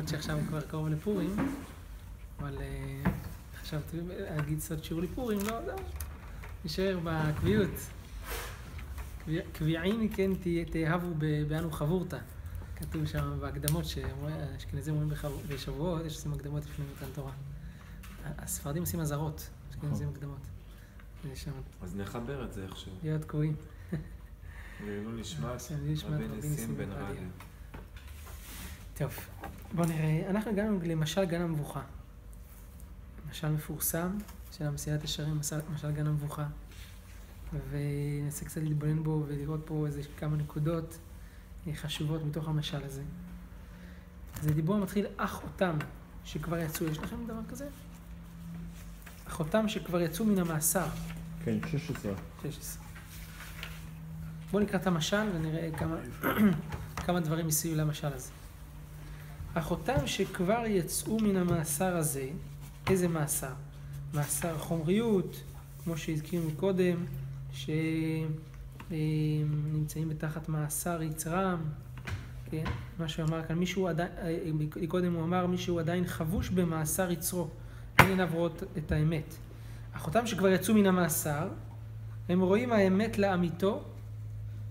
למרות שעכשיו כבר קרוב לפורים, אבל חשבתי להגיד סוד שיעור לפורים, לא, נשאר בקביעות. קביעים כן תאהבו באנו חברותא. כתוב שם בהקדמות שהאשכנזים אומרים בשבועות, יש עושים הקדמות לפני מתן תורה. הספרדים עושים עזרות, אשכנזים הקדמות. אז נחבר את זה איכשהו. להיות קבועים. לעילוי נשמת רבי ניסים בן רדיה. טוב, בואו נראה. אנחנו הגענו למשל גן המבוכה. משל מפורסם של המסילת ישרים, משל גן המבוכה. וננסה קצת להתבונן בו ולראות פה איזה כמה נקודות חשובות מתוך המשל הזה. אז הדיבור מתחיל אחותם שכבר יצאו. יש לכם דבר כזה? אחותם שכבר יצאו מן המאסר. כן, 16. בואו נקרא את המשל ונראה כמה דברים יסייעו למשל הזה. אחותם שכבר יצאו מן המאסר הזה, איזה מאסר? מאסר חומריות, כמו שהזכירו מקודם, שנמצאים בתחת מאסר יצרם, כן? מה שהוא אמר כאן, קודם הוא אמר, מישהו עדיין חבוש במאסר יצרו, אין עיניו רואות את האמת. אחותם שכבר יצאו מן המאסר, הם רואים האמת לאמיתו,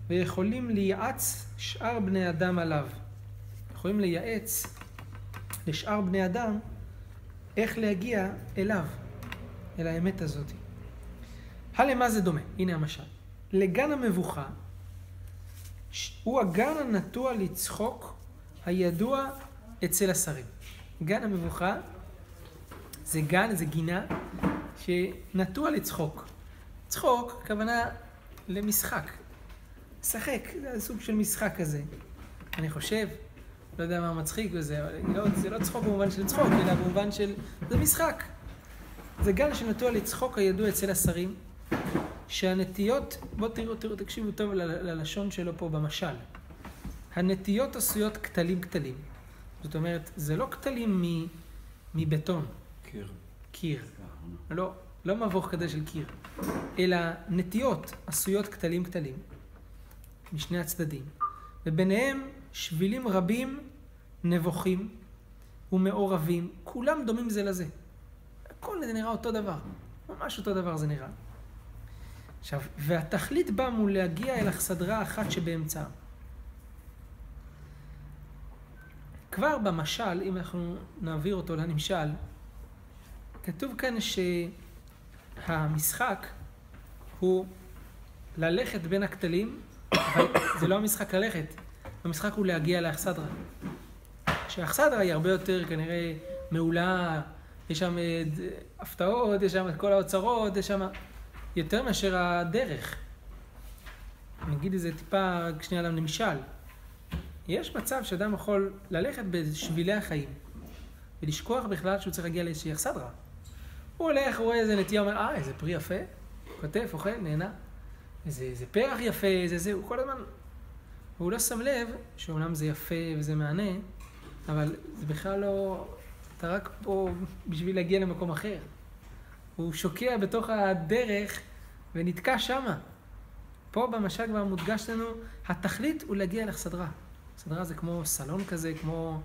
ויכולים לייעץ שאר בני אדם עליו. יכולים לייעץ לשאר בני אדם איך להגיע אליו, אל האמת הזאת. למה זה דומה? הנה המשל. לגן המבוכה, הוא הגן הנטוע לצחוק הידוע אצל השרים. גן המבוכה זה גן, זה גינה שנטוע לצחוק. צחוק, הכוונה למשחק. לשחק, זה סוג של משחק כזה. אני חושב, לא יודע מה מצחיק בזה, אבל זה לא צחוק במובן של צחוק, אלא במובן של... זה משחק. זה גן שנטוע לצחוק הידוע אצל השרים, שהנטיות, בואו תראו, תקשיבו טוב ללשון שלו פה במשל. הנטיות עשויות כתלים. זאת אומרת, זה לא כתלים מבטון. קיר. לא מבוך כזה של קיר. אלא נטיות עשויות כתלים. משני הצדדים. וביניהם שבילים רבים נבוכים ומעורבים. כולם דומים זה לזה. הכל זה נראה אותו דבר. ממש אותו דבר זה נראה. עכשיו, והתכלית בה מול להגיע אל אכסדרה אחת שבאמצעה. כבר במשל, אם אנחנו נעביר אותו לנמשל, כתוב כאן שהמשחק הוא ללכת בין הכתלים, אבל זה לא המשחק ללכת, המשחק הוא להגיע לאכסדרה. שהאכסדרה היא הרבה יותר כנראה מעולה, יש שם הפתעות, יש שם את כל האוצרות, יש שם יותר מאשר הדרך. נגיד איזה טיפה שנייה לנמשל. יש מצב שאדם יכול ללכת בשבילי החיים, ולשכוח בכלל שהוא צריך להגיע לאיזושהי אכסדרה. הוא הולך, רואה איזה נטייה, אומר, איזה פרי יפה, כותב, אוכל, נהנה. איזה פרח יפה, זה, הוא כל הזמן... והוא לא שם לב שאומנם זה יפה וזה מענה, אבל זה בכלל לא... אתה רק פה בשביל להגיע למקום אחר. הוא שוקע בתוך הדרך ונתקע שמה. פה במשל כבר מודגש לנו, התכלית הוא להגיע לאכסדרה. אכסדרה זה כמו סלון כזה, כמו,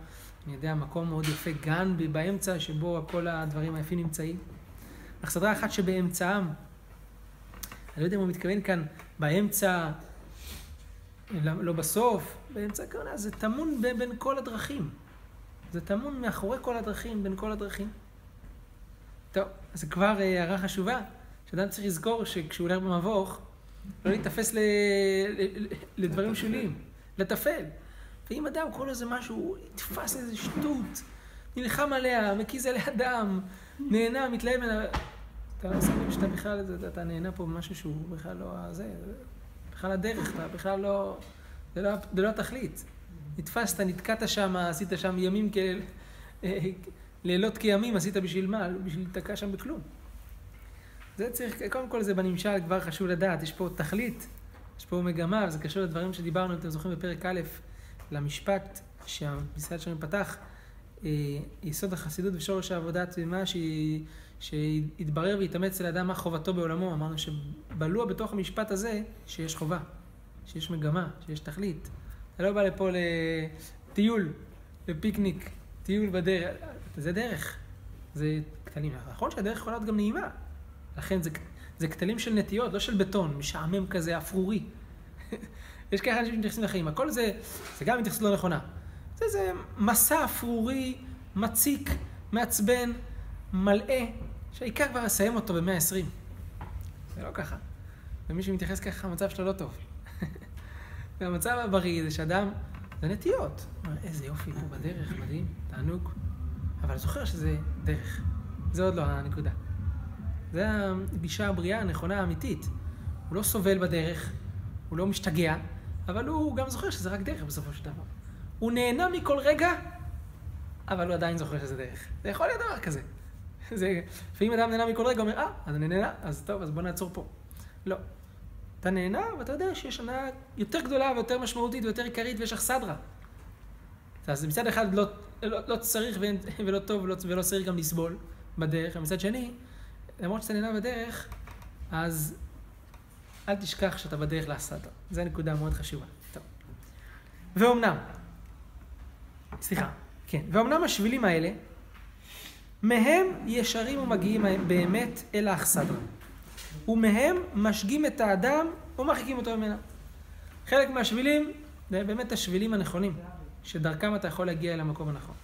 אני יודע, מקום מאוד יפה, גן באמצע שבו כל הדברים היפים נמצאים. אכסדרה אחת שבאמצעם, אני לא יודע אם הוא מתכוון כאן באמצע, לא בסוף, באמצע כמובן, זה תמון בין כל הדרכים. זה תמון מאחורי כל הדרכים, בין כל הדרכים. טוב, אז זה כבר הערה חשובה, שאדם צריך לזכור שכשהוא הולך במבוך, לא להתאפס לדברים שוליים, לטפל. ואם אדם כל איזה משהו, תפס איזה שטות, נלחם עליה, מקיז עליה דם, נהנה, מתלהב ממנה, אתה לא שם לב שאתה בכלל, אתה נהנה פה במשהו שהוא בכלל לא זה, בכלל הדרך, אתה בכלל לא, זה לא התכלית. נתפסת, נתקעת שם, עשית שם ימים לילות כימים, עשית בשביל מה? בשביל להתקע שם בכלום. זה צריך, קודם כל זה בנמשל כבר חשוב לדעת, יש פה תכלית, יש פה מגמה, וזה קשור לדברים שדיברנו, אתם זוכרים בפרק א', למשפט שהמסילת ישרים פתח, יסוד החסידות ושורש העבודה התמימה שהתברר והתאמץ לאדם מה חובתו בעולמו. אמרנו שבלוע בתוך המשפט הזה שיש חובה, שיש מגמה, שיש תכלית. אתה לא בא לפה לטיול, לפיקניק, טיול בדרך, זה דרך. זה כתלים. נכון שהדרך יכולה להיות גם נעימה. לכן זה כתלים של נטיות, לא של בטון, משעמם כזה, אפרורי. יש ככה אנשים שמתייחסים לחיים. הכל זה גם התייחסות לא נכונה. זה מסע אפרורי, מציק, מעצבן, מלא, שהעיקר כבר אסיים אותו ב-120. זה לא ככה. ומי שמתייחס ככה, המצב שלו לא טוב. והמצב הבריא זה שאדם, זה נטיות. איזה יופי פה בדרך, מדהים, תענוג. אבל זוכר שזה דרך. זה עוד לא הנקודה. זה הגישה הבריאה, הנכונה, האמיתית. הוא לא סובל בדרך, הוא לא משתגע, אבל הוא גם זוכר שזה רק דרך בסופו של דבר. הוא נהנה מכל רגע, אבל הוא עדיין זוכר שזה דרך. זה יכול להיות דבר כזה. ואם אדם נהנה מכל רגע, הוא אומר, אז אני נהנה, אז טוב, אז בוא נעצור פה. לא. אתה נהנה, ואתה יודע שיש הנאה יותר גדולה ויותר משמעותית ויותר עיקרית, ויש לך סדרה. אז מצד אחד לא צריך ולא טוב ולא צריך גם לסבול בדרך, ומצד שני, למרות שאתה נהנה בדרך, אז אל תשכח שאתה בדרך לסדרה. זו נקודה מאוד חשובה. טוב. ואומנם השבילים האלה, מהם ישרים ומגיעים באמת אל האכסדרה. ומהם משגים את האדם ומרחיקים אותו ממנה. חלק מהשבילים, זה באמת השבילים הנכונים, שדרכם אתה יכול להגיע אל המקום הנכון.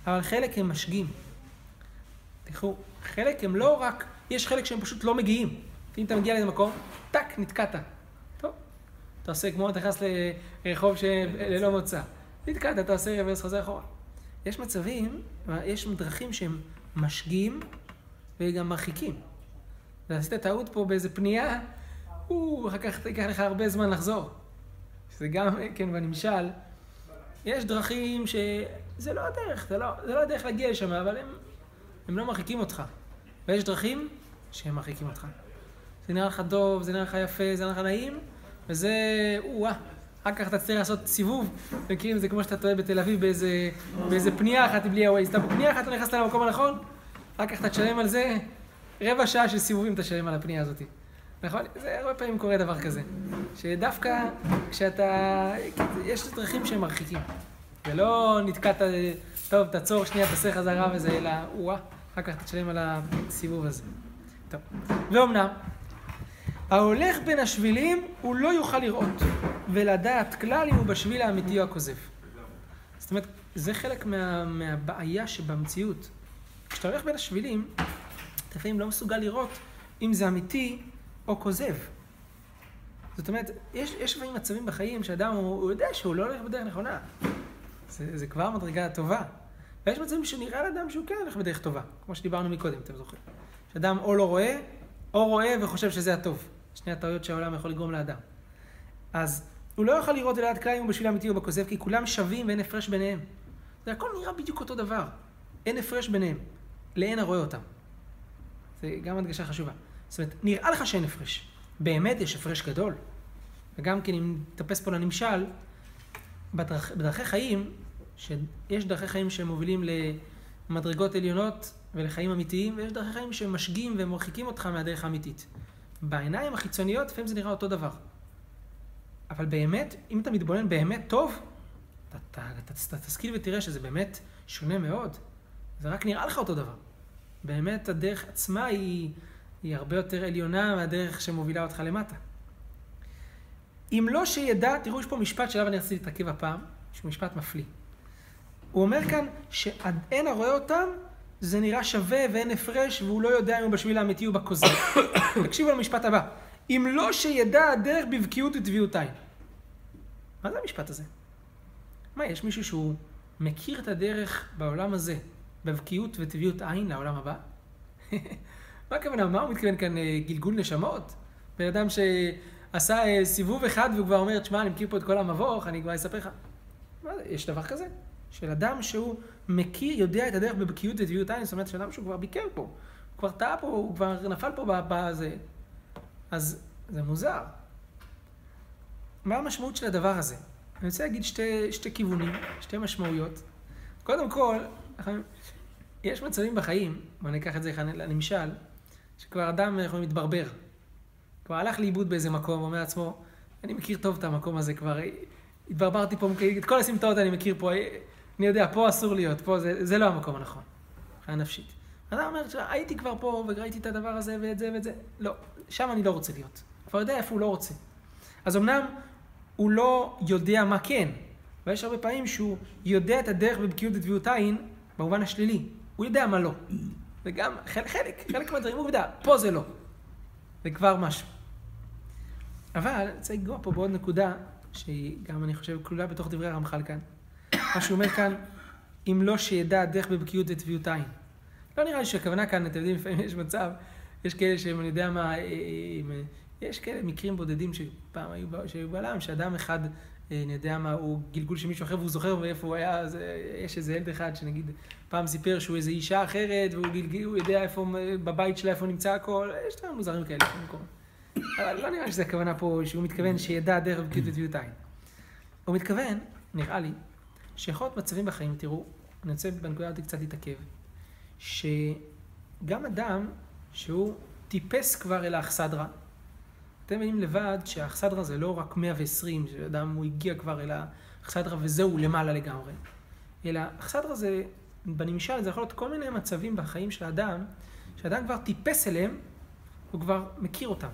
אבל חלק הם משגים. תראו, חלק הם לא רק, יש חלק שהם פשוט לא מגיעים. אם אתה מגיע לאיזה מקום, טק, נתקעת. טוב, אתה עושה כמו, אתה נכנס לרחוב ללא מוצא. נתקעת, אתה עושה רברס חוזר אחורה. יש מצבים, יש דרכים שהם משגים וגם מרחיקים. ועשית טעות פה באיזה פנייה, אחר כך תיקח לך הרבה זמן לחזור. שזה גם, כן, בנמשל, יש דרכים שזה לא הדרך, זה לא הדרך להגיע לשם, אבל הם לא מרחיקים אותך. ויש דרכים שהם מרחיקים אותך. זה נראה לך טוב, זה נראה לך יפה, זה נראה לך נעים, וזה, אחר כך אתה צריך לעשות סיבוב, מכירים, זה כמו שאתה טועה בתל אביב באיזה פנייה אחת בלי הווייז. אתה בפנייה אחת, אתה נכנסת למקום הנכון, אחר כך אתה תשלם על זה, רבע שעה של סיבובים אתה תשלם על הפנייה הזאת. נכון? זה הרבה פעמים קורה דבר כזה. שדווקא כשאתה, יש דרכים שהם מרחיקים. ולא נתקעת, טוב, תעצור שנייה, תעשה חזרה וזה, אלא, אחר כך תשלם על הסיבוב הזה. טוב. ואומנם, ההולך בין השבילים הוא לא יוכל לראות, ולדעת כלל אם הוא בשביל האמיתי או הכוזב. זאת אומרת, זה חלק מהבעיה שבמציאות. כשאתה הולך בין השבילים, אתה לפעמים לא מסוגל לראות אם זה אמיתי או כוזב. זאת אומרת, יש לפעמים מצבים בחיים שאדם הוא יודע שהוא לא הולך בדרך נכונה. זה כבר מדרגה טובה. ויש מצבים שנראה לאדם שהוא כן הולך בדרך טובה, כמו שדיברנו מקודם, אתם זוכרים. שאדם או לא רואה, או רואה וחושב שזה הטוב. שני הטעויות שהעולם יכול לגרום לאדם. אז הוא לא יכול לראות ולדעת כלל אם הוא בשביל האמיתי או בכוזב, כי כולם שווים ואין הפרש ביניהם. זה הכל נראה בדיוק אותו דבר. אין הפרש ביניהם. לאין הרואה אותם. זה גם הדגשה חשובה. זאת אומרת, נראה לך שאין הפרש. באמת יש הפרש גדול. וגם כן, אם נתפס פה לנמשל, בדרכי חיים, שיש דרכי חיים שמובילים למדרגות עליונות ולחיים אמיתיים, ויש דרכי חיים שמשגים ומרחיקים אותך מהדרך האמיתית. בעיניים החיצוניות, לפעמים זה נראה אותו דבר. אבל באמת, אם אתה מתבונן באמת טוב, אתה תשכיל ותראה שזה באמת שונה מאוד. זה רק נראה לך אותו דבר. באמת הדרך עצמה היא הרבה יותר עליונה מהדרך שמובילה אותך למטה. אם לא שידע, תראו, יש פה משפט שלב אני רציתי להתעכב הפעם, שהוא משפט מפליא. הוא אומר כאן שאין הרואה אותם, זה נראה שווה ואין הפרש, והוא לא יודע אם הוא בשביל האמיתי או בכוזב. תקשיבו למשפט הבא. אם לא שידע הדרך בבקיאות וטביעות עין. מה זה המשפט הזה? מה, יש מישהו שהוא מכיר את הדרך בעולם הזה, בבקיאות וטביעות עין לעולם הבא? מה הכוונה? מה הוא מתכוון כאן? גלגול נשמות? בן אדם שעשה סיבוב אחד והוא כבר אומר, תשמע, אני מכיר פה את כל המבוך, אני כבר אספר לך. מה זה? יש דבר כזה? של אדם שהוא מכיר, יודע את הדרך בבקיאות וטביעות עין, זאת אומרת, של אדם שהוא כבר ביקר פה, הוא כבר טעה פה, הוא כבר נפל פה בזה. אז זה מוזר. מה המשמעות של הדבר הזה? אני רוצה להגיד שתי כיוונים, שתי משמעויות. קודם כל, יש מצבים בחיים, ואני אקח את זה לנמשל, שכבר אדם מתברבר. כבר הלך לאיבוד באיזה מקום, אומר לעצמו, אני מכיר טוב את המקום הזה, כבר התברברתי פה, את כל הסמטאות אני מכיר פה, אני יודע, פה אסור להיות, פה זה לא המקום הנכון, מבחינה נפשית. אדם אומר, הייתי כבר פה וראיתי את הדבר הזה ואת זה ואת זה, לא, שם אני לא רוצה להיות. כבר יודע איפה הוא לא רוצה. אז אמנם הוא לא יודע מה כן, ויש הרבה פעמים שהוא יודע את הדרך בבקיאות ותביעות עין, במובן השלילי. הוא יודע מה לא. וגם חלק מהדברים הוא יודע, פה זה לא. זה כבר משהו. אבל צריך לגוע פה בעוד נקודה, שהיא גם אני חושב כלולה בתוך דברי הרמח"ל כאן. מה שהוא אומר כאן, אם לא שידע הדרך בבקיאות ותביעות עין. לא נראה לי שהכוונה כאן, אתם יודעים, לפעמים יש מצב, יש כאלה שהם, אני יודע מה, יש כאלה מקרים בודדים שפעם היו בעולם, שאדם אחד, אני יודע מה, הוא גלגול של מישהו אחר והוא זוכר ואיפה הוא היה, אז יש איזה ילד אחד שנגיד, פעם סיפר שהוא איזו אישה אחרת, והוא גלגל, הוא יודע איפה, בבית שלה איפה נמצא הכל, יש דברים מוזרים כאלה במקום. אבל לא נראה לי שזה הכוונה פה, שהוא מתכוון שידע דרך בבקיאות ותביעות עין. הוא מתכוון, נראה לי, שיכול להיות מצבים בחיים, תראו, אני רוצה בנקודה הזאת קצת להתעכב, שגם אדם שהוא טיפס כבר אל האכסדרה, אתם מבינים לבד שהאכסדרה זה לא רק 120, שאדם הוא הגיע כבר אל האכסדרה וזהו למעלה לגמרי, אלא האכסדרה זה, בנמשל, זה יכול להיות כל מיני מצבים בחיים של האדם, שאדם כבר טיפס אליהם, הוא כבר מכיר אותם.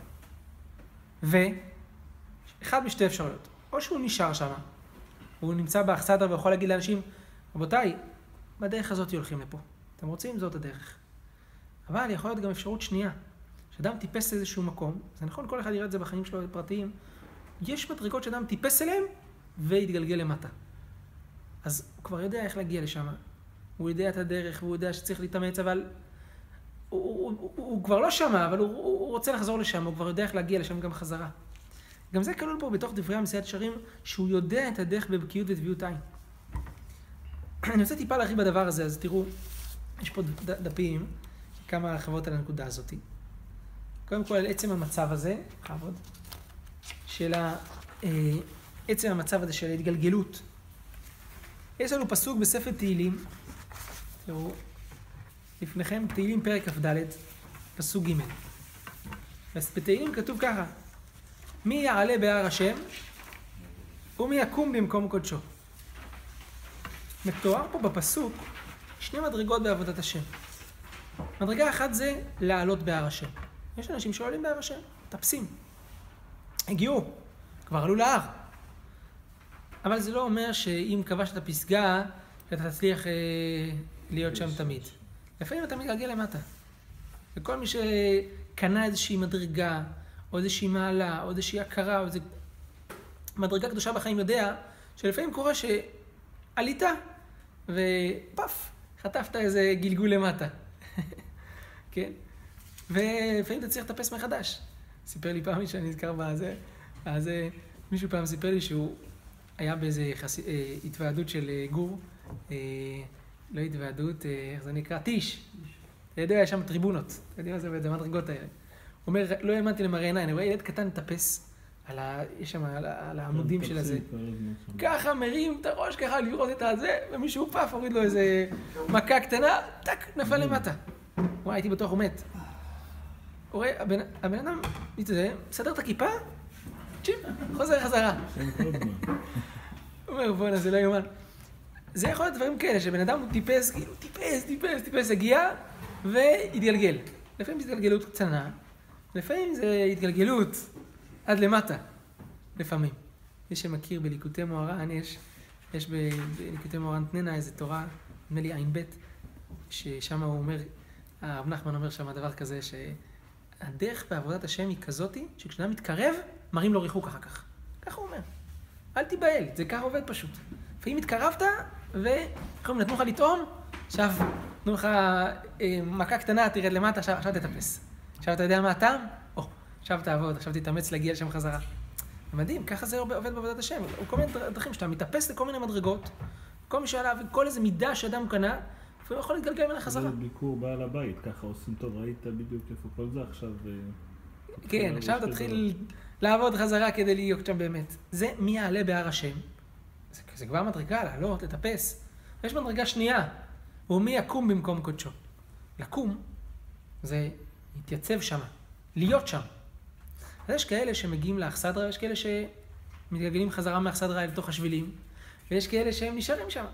ואחד משתי אפשרויות, או שהוא נשאר שם, הוא נמצא באכסדרה ויכול להגיד לאנשים, רבותיי, בדרך הזאת הולכים לפה. אתם רוצים? זאת הדרך. אבל יכול להיות גם אפשרות שנייה. שאדם טיפס איזשהו מקום, זה נכון, כל אחד יראה את זה בחיים שלו הפרטיים, יש מדרגות שאדם טיפס אליהם והתגלגל למטה. אז הוא כבר יודע איך להגיע לשם. הוא יודע את הדרך והוא יודע שצריך להתאמץ, אבל הוא כבר לא שם, אבל הוא רוצה לחזור לשם, הוא כבר יודע איך להגיע לשם גם חזרה. גם זה כלול פה בתוך דברי המסילת ישרים, שהוא יודע את הדרך בבקיאות ותביעות עין. אני רוצה טיפה להרחיב בדבר הזה, אז תראו, יש פה דפים, כמה הרחבות על הנקודה הזאת. קודם כל, על עצם המצב הזה, חבוד, של עצם המצב הזה של ההתגלגלות. יש לנו פסוק בספר תהילים, תראו, לפניכם תהילים פרק כ"ד, פסוק ג'. אז בתהילים כתוב ככה, מי יעלה בהר השם ומי יקום במקום קודשו. מתואר פה בפסוק שני מדרגות בעבודת השם. מדרגה אחת זה לעלות בהר השם. יש אנשים שעולים בהר השם, טפסים. הגיעו, כבר עלו להר. אבל זה לא אומר שאם כבשת פסגה, אתה תצליח להיות שם תמיד. לפעמים אתה מתגלגל למטה. וכל מי שקנה איזושהי מדרגה, או איזושהי מעלה, או איזושהי הכרה, או איזושהי מדרגה קדושה בחיים יודע, שלפעמים קורה שעלית, ופף, חטפת איזה גלגול למטה. כן? ולפעמים אתה צריך לטפס מחדש. סיפר לי פעם שאני נזכר בזה, אז מישהו פעם סיפר לי שהוא היה באיזה התוועדות של גור, לא התוועדות, איך זה נקרא? טיש. אתה יודע, יש שם טריבונות. אתה יודע מה זה, זה מדרגות האלה. הוא אומר, לא האמנתי למראה עיניים, אני רואה ילד קטן לטפס, יש שם על העמודים של הזה. ככה מרים את הראש, ככה לראות את הזה, ומישהו פף, הוריד לו איזה מכה קטנה, טק, נפל למטה. וואי, הייתי בטוח, הוא מת. הוא רואה, הבן אדם, מסדר את הכיפה, צ'יפ, חוזר חזרה. הוא אומר, בוא'נה, זה לא יומן. זה יכול להיות דברים כאלה, שבן אדם הוא טיפס, כאילו, טיפס, הגיע, והתגלגל. לפעמים זה התגלגלות קטנה, לפעמים זה התגלגלות עד למטה, לפעמים. מי שמכיר בליקוטי מוהר"ן, יש בליקוטי מוהר"ן תננה איזו תורה, נדמה לי עין ב', ששם הוא אומר, הרב נחמן אומר שם דבר כזה, שהדרך בעבודת השם היא כזאתי, שכשאדם מתקרב, מראים לו ריחוק אחר כך. ככה הוא אומר. אל תיבהל, זה ככה עובד פשוט. ואם התקרבת, נתנו לך לטעום, עכשיו נתנו לך מכה קטנה, תרד למטה, עכשיו תטפס. עכשיו אתה יודע מה הטעם? עכשיו תעבוד, עכשיו תתאמץ להגיע לשם חזרה. מדהים, ככה זה עובד בעבודת השם. הוא כל מיני דרכים שאתה מתאפס לכל מיני מדרגות, כל מי שעליו, כל איזה מידה שאדם קנה, והוא יכול להתגלגל ממנה חזרה. זה ביקור בעל הבית, ככה עושים טוב, ראית בדיוק איפה כל זה עכשיו. כן, עכשיו תתחיל לעבוד חזרה כדי להיות שם באמת. זה מי יעלה בהר השם. זה כבר מדרגה, לעלות, לטפס. יש מדרגה שנייה, הוא מי יקום במקום קודשו. לקום זה להתייצב שם, להיות שם. אז יש כאלה שמגיעים לאכסדרה, ויש כאלה שמתגלגלים חזרה מאכסדרה אל תוך השבילים, ויש כאלה שהם נשארים שם.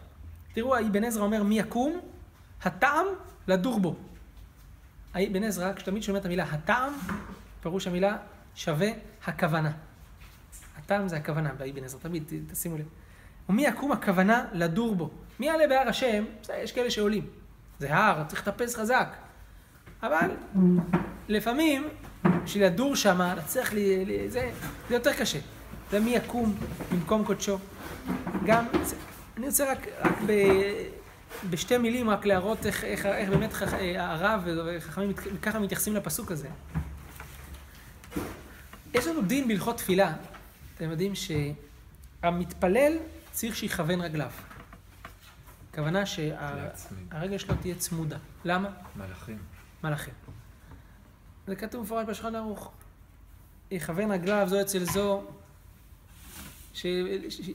תראו, אבן עזרא אומר מי יקום, הטעם לדור בו. אבן עזרא, כשתמיד שומע את המילה הטעם, פירוש המילה שווה הכוונה. הטעם זה הכוונה באבן עזרא, תמיד תשימו לב. ומי יקום הכוונה לדור בו. מי יעלה בהר השם? יש כאלה שעולים. זה הר, צריך לטפס חזק. אבל לפעמים, בשביל לדור שם, לצריך זה יותר קשה. זה מי יקום במקום קודשו. גם, אני רוצה רק בשתי מילים רק להראות איך באמת הרב וחכמים ככה מתייחסים לפסוק הזה. יש לנו דין בהלכות תפילה. אתם יודעים שהמתפלל צריך שיכוון רגליו. הכוונה שהרגל שלו תהיה צמודה. למה? מלאכים. זה כתוב מפורש בשולחן ערוך. יכוון רגליו זו אצל זו,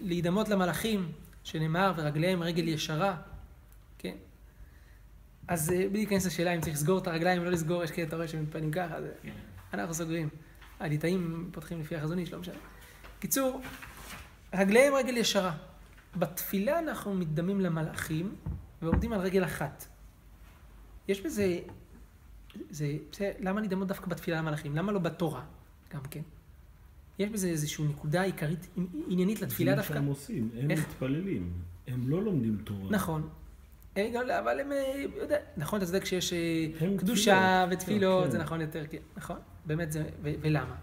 להידמות למלאכים, שנאמר ורגליהם רגל ישרה. כן? אז בלי להיכנס לשאלה אם צריך לסגור את הרגליים או לא לסגור, יש כאלה אתה רואה שמתפנים ככה, אנחנו סוגרים. הליטאים פותחים לפי החזון איש, לא משנה. קיצור, רגליהם רגל ישרה. בתפילה אנחנו מתדמים למלאכים ועומדים על רגל אחת. יש בזה, למה להידמות דווקא בתפילה למלאכים? למה לא בתורה? גם כן. יש בזה איזושהי נקודה עיקרית, עניינית לתפילה דווקא. זה מה שהם עושים, הם מתפללים, הם לא לומדים תורה. נכון. אבל הם, נכון, אתה צודק שיש קדושה ותפילות, זה נכון יותר, נכון? באמת זה, ולמה?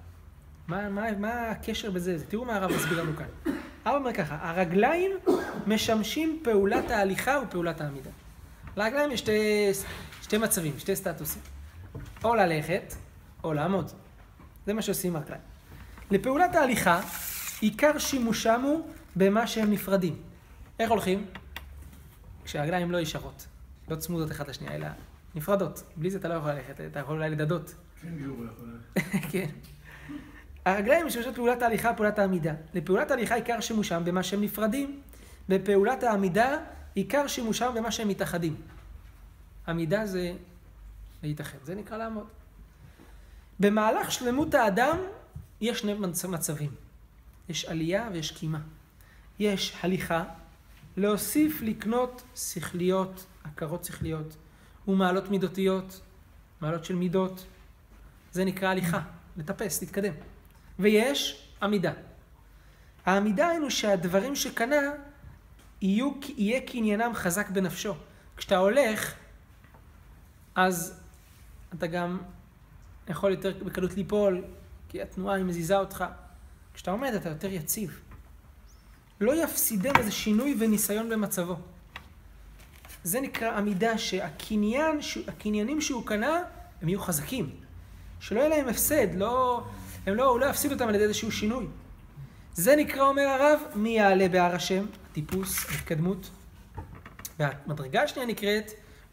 מה הקשר בזה? תראו מה הרב מסביר לנו כאן. הרב אומר ככה, הרגליים משמשים פעולת ההליכה ופעולת העמידה. לרגליים יש שתי מצבים, שתי סטטוסים. או ללכת, או לעמוד. זה מה שעושים הרגליים. לפעולת ההליכה, עיקר שימושם הוא במה שהם נפרדים. איך הולכים? כשהרגליים לא ישרות, לא צמודות אחת לשנייה, אלא נפרדות. בלי זה אתה לא יכול ללכת, אתה יכול אולי לדדות. כן, גאור יכול ללכת. כן. הרגליים משמשות פעולת ההליכה ופעולת העמידה. לפעולת ההליכה עיקר שימושם במה שהם נפרדים. בפעולת העמידה עיקר שימושם במה שהם מתאחדים. עמידה זה להתאחד, זה נקרא לעמוד. במהלך שלמות האדם יש שני מצבים. יש עלייה ויש קימה. יש הליכה, להוסיף לקנות שכליות, הכרות שכליות, ומעלות מידותיות, מעלות של מידות. זה נקרא הליכה, לטפס, להתקדם. ויש עמידה. העמידה היא שהדברים שקנה יהיה קניינם חזק בנפשו. כשאתה הולך, אז אתה גם יכול יותר בקלות ליפול, כי התנועה היא מזיזה אותך. כשאתה עומד, אתה יותר יציב. לא יפסידם איזה שינוי וניסיון במצבו. זה נקרא עמידה שהקניינים שהוא קנה, הם יהיו חזקים. שלא יהיה להם הפסד, הוא לא יפסיד אותם על ידי איזשהו שינוי. זה נקרא, אומר הרב, מי יעלה בהר השם, הטיפוס, ההתקדמות. והמדרגה השנייה נקראת,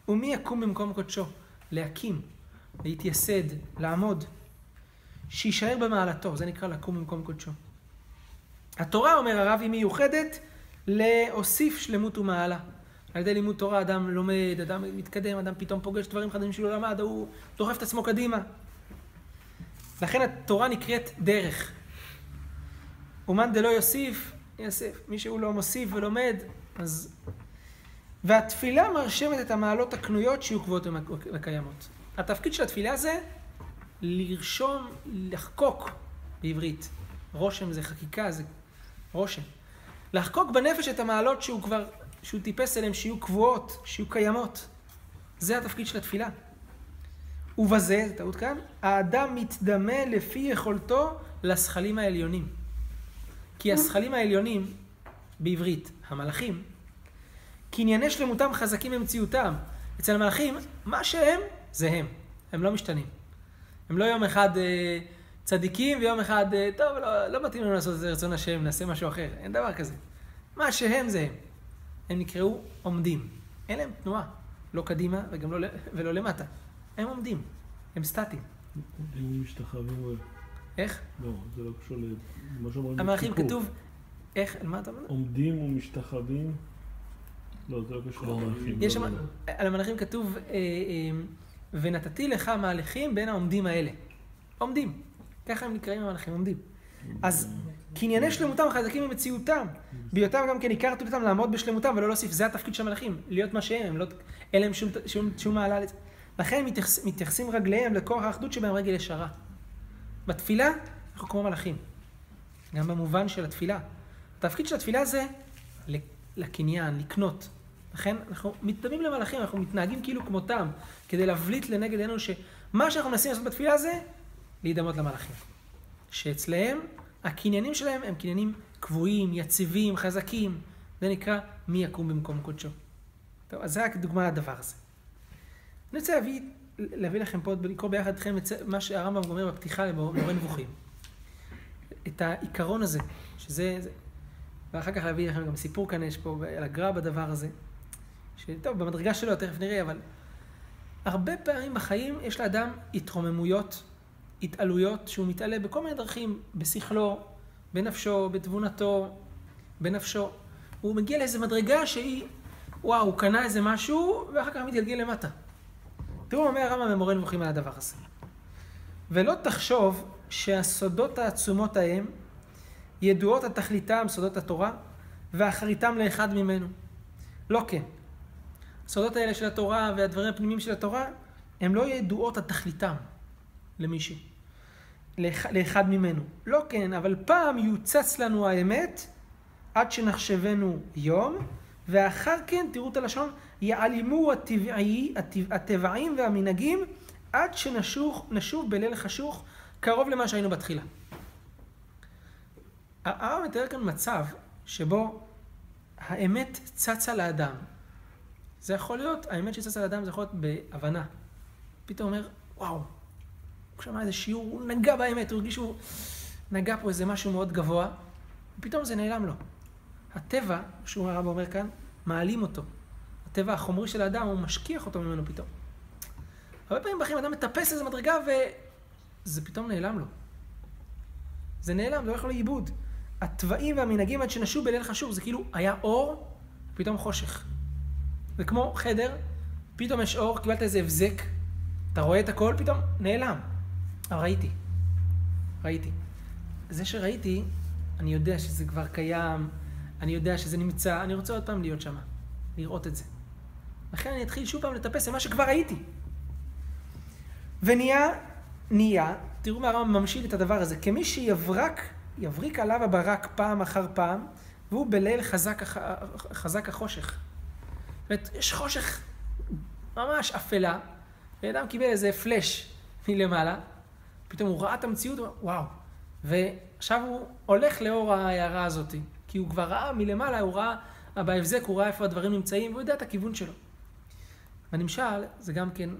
ומי יקום במקום קודשו, להקים, להתייסד, לעמוד, שישאר במעלתו, זה נקרא לקום במקום קודשו. התורה, אומר הרב, היא מיוחדת להוסיף שלמות ומעלה. על ידי לימוד תורה אדם לומד, אדם מתקדם, אדם פתאום פוגש דברים חדשים שלא למד, הוא דוחף את עצמו קדימה. לכן התורה נקראת דרך. אומן דלא יוסיף, יוסף. מי שהוא לא מוסיף ולומד, אז... והתפילה מרשמת את המעלות הקנויות שיהיו קבועות וקיימות. התפקיד של התפילה זה לרשום, לחקוק בעברית. רושם זה חקיקה, זה רושם. לחקוק בנפש את המעלות שהוא טיפס אליהם, שיהיו קבועות, שיהיו קיימות. זה התפקיד של התפילה. ובזה, זה טעות כאן, האדם מתדמה לפי יכולתו לשכלים העליונים. כי השכלים העליונים, בעברית, המלאכים, קנייני שלמותם חזקים במציאותם. אצל המלאכים, מה שהם, זה הם. הם לא משתנים. הם לא יום אחד צדיקים ויום אחד, טוב, לא מתאים לנו לעשות את זה רצון השם, נעשה משהו אחר. אין דבר כזה. מה שהם זה הם. הם נקראו עומדים. אין להם תנועה. לא קדימה וגם ולא למטה. הם עומדים. הם סטטיים. הם משתחווים. איך? לא, זה לא קשור למה שאומרים. המלאכים כתוב, איך, על מה אתה אומר? עומדים ומשתחווים. לא, זה לא קשור למלאכים. על המלאכים כתוב, ונתתי לך מהלכים בין העומדים האלה. עומדים. ככה הם נקראים המלאכים, עומדים. אז קנייני שלמותם חזקים ממציאותם. בהיותם גם כן הכרתי אותם לעמוד בשלמותם ולא להוסיף. זה התפקיד של המלאכים, להיות מה שהם, אין להם שום מעלה. לכן מתייחסים רגליהם לכוח האחדות שבהם רגל ישרה. בתפילה אנחנו כמו מלאכים. גם במובן של התפילה. התפקיד של התפילה זה לקניין, לקנות. לכן אנחנו מתדמים למלאכים, אנחנו מתנהגים כאילו כמותם, כדי להבליט לנגד עינינו שמה שאנחנו מנסים לעשות בתפילה זה להידמות למלאכים. שאצלהם הקניינים שלהם הם קניינים קבועים, יציבים, חזקים. זה נקרא מי יקום במקום קודשו. טוב, אז זה רק דוגמה לדבר הזה. אני רוצה להביא לכם פה, לקרוא ביחד אתכם מה שהרמב"ם אומר בפתיחה למורה נבוכים. את העיקרון הזה, שזה, ואחר כך להביא לכם גם סיפור כאן, יש פה על הגר"א בדבר הזה, שטוב, במדרגה שלו, תכף נראה, אבל הרבה פעמים בחיים יש לאדם התרוממויות, התעלויות, שהוא מתעלה בכל מיני דרכים, בשכלו, בנפשו, בתבונתו, בנפשו. הוא מגיע לאיזו מדרגה שהיא, וואו, הוא קנה איזה משהו, ואחר כך מתגלגל למטה. תראו, אומר הרמב"ם במורה נבוכים על הדבר הזה. ולא תחשוב שהסודות העצומות ההם ידועות התכליתם, סודות התורה, ואחריתם לאחד ממנו. לא כן. הסודות האלה של התורה והדברים הפנימיים של התורה, הם לא ידועות התכליתם למישהו, לאחד ממנו. לא כן, אבל פעם יוצץ לנו האמת עד שנחשבנו יום, ואחר כן, תראו את הלשון, יעלימו הטבעים והמנהגים עד שנשוב בליל חשוך קרוב למה שהיינו בתחילה. הרב מתאר כאן מצב שבו האמת צצה לאדם. זה יכול להיות, האמת שצצה לאדם זה יכול להיות בהבנה. פתאום אומר, וואו, הוא שמע איזה שיעור, הוא נגע באמת, הוא הרגיש שהוא נגע פה איזה משהו מאוד גבוה, ופתאום זה נעלם לו. הטבע, שהוא הרב אומר כאן, מעלים אותו. הטבע החומרי של האדם, הוא משכיח אותו ממנו פתאום. הרבה פעמים בחיים אדם מטפס איזה מדרגה וזה פתאום נעלם לו. זה נעלם, זה הולך לו לאיבוד. הטבעים והמנהגים עד שנשוב בליל חשוך, זה כאילו היה אור, פתאום חושך. זה כמו חדר, פתאום יש אור, קיבלת איזה הבזק, אתה רואה את הכל, פתאום נעלם. אבל ראיתי. זה שראיתי, אני יודע שזה כבר קיים, אני יודע שזה נמצא, אני רוצה עוד פעם להיות שם, לראות את זה. לכן אני אתחיל שוב פעם לטפס למה שכבר ראיתי. ונהיה, תראו מה הרמב"ם ממשיל את הדבר הזה, כמי יבריק עליו הברק פעם אחר פעם, והוא בליל חזק החושך. זאת אומרת, יש חושך ממש אפלה, ואדם קיבל איזה פלש מלמעלה, פתאום הוא ראה את המציאות, וואו. ועכשיו הוא הולך לאור ההערה הזאת, כי הוא כבר ראה מלמעלה, הוא ראה בהבזק, הוא ראה איפה הדברים נמצאים, והוא יודע את הכיוון שלו. בנמשל, זה גם כן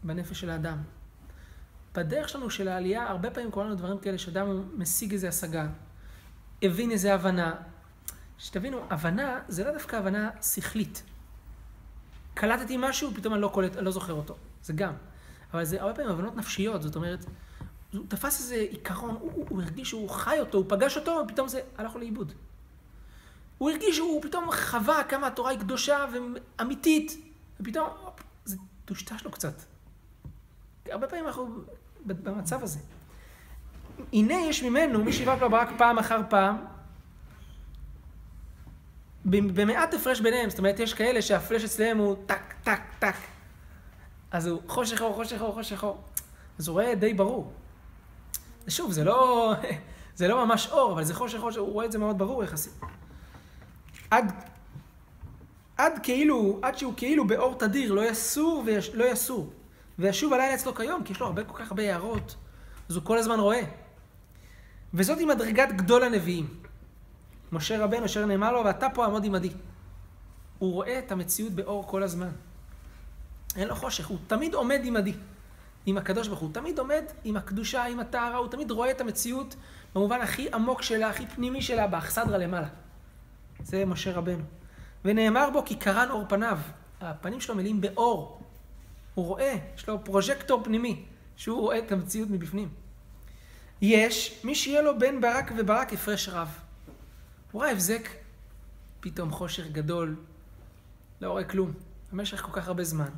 בנפש של האדם. בדרך שלנו של העלייה, הרבה פעמים קוראים לנו דברים כאלה, שאדם משיג איזו השגה, הבין איזו הבנה. שתבינו, הבנה זה לא דווקא הבנה שכלית. קלטתי משהו, פתאום אני לא זוכר אותו. זה גם. אבל זה הרבה פעמים הבנות נפשיות, זאת אומרת, הוא תפס איזה עיקרון, הוא הרגיש שהוא חי אותו, הוא פגש אותו, ופתאום זה הלך לו לאיבוד. הוא הרגיש שהוא פתאום חווה כמה התורה היא קדושה ואמיתית, ופתאום זה טושטש לו קצת. הרבה פעמים אנחנו במצב הזה. הנה יש ממנו, מי שיבק לו ברק פעם אחר פעם, במעט הפרש ביניהם, זאת אומרת, יש כאלה שהפרש אצלהם הוא טק, טק, טק. אז הוא חושך אור. אז הוא רואה די ברור. שוב, זה לא ממש אור, אבל זה חושך, הוא רואה את זה מאוד ברור יחסית. עד שהוא כאילו באור תדיר, לא יסור, וישוב הלילה אצלו כיום, כי יש לו כל כך הרבה הערות, אז הוא כל הזמן רואה. וזאת היא מדרגת גדול הנביאים. משה רבנו אשר נאמר לו, ואתה פה עמוד עמדי. הוא רואה את המציאות באור כל הזמן. אין לו חושך, הוא תמיד עומד עמדי. עם הקדוש ברוך הוא תמיד עומד עם הקדושה, עם הטהרה, הוא תמיד רואה את המציאות במובן הכי עמוק שלה, הכי פנימי שלה, באכסדרה למעלה. זה משה רבנו. ונאמר בו כי קרן אור פניו. הפנים שלו מלאים באור. הוא רואה, יש לו פרוז'קטור פנימי, שהוא רואה את המציאות מבפנים. יש מי שיהיה לו בין ברק וברק הפרש רב. הוא רואה הבזק, פתאום חושך גדול, לא רואה כלום, במשך כל כך הרבה זמן.